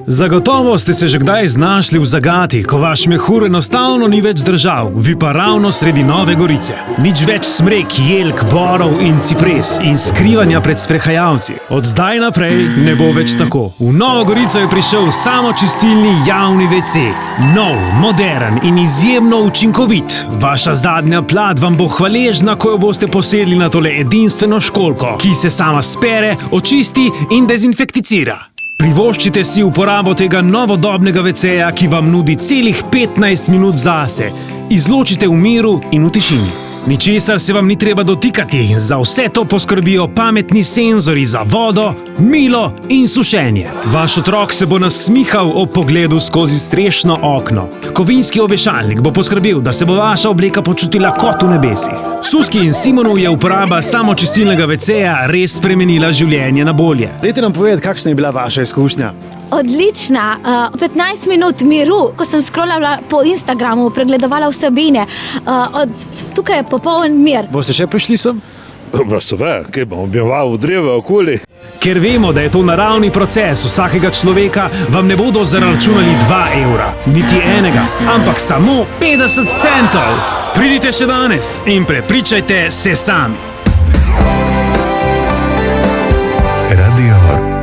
Zagotovo ste se že kdaj znašli v zagati, ko vaš mehur enostavno ni več zdržal, vi pa ravno sredi Nove Gorice. Nič več smrek, jelk, borov in cipres in skrivanja pred sprehajalci. Od zdaj naprej ne bo več tako. V Novo Gorico je prišel samočistilni javni WC. Nov, modern in izjemno učinkovit. Vaša zadnja plat vam bo hvaležna, ko jo boste posedli na tole edinstveno školjko, ki se sama spere, očisti in dezinfekticira. Privoščite si uporabo tega novodobnega WC-ja, ki vam nudi celih 15 minut zase. Izločite v miru in v tišini. Ničesar se vam ni treba dotikati, za vse to poskrbijo pametni senzori za vodo, milo in sušenje. Vaš otrok se bo nasmihal ob pogledu skozi strešno okno. Kovinski obešalnik bo poskrbel, da se bo vaša obleka počutila kot v nebesih. Suski in Simonu je uporaba samočistilnega WC-ja res spremenila življenje na bolje. Dajte nam povedati, kakšna je bila vaša izkušnja? Odlična, 15 minut miru, ko sem scrollala po Instagramu, pregledovala vsebine, tukaj je popoln mir. Boste še prišli sem? Seveda, kaj bom objeval v dreve okoli. Ker vemo, da je to naravni proces vsakega človeka, vam ne bodo zaračunali 2 evra, niti enega, ampak samo 50 centov. Pridite še danes in prepričajte se sami. Radio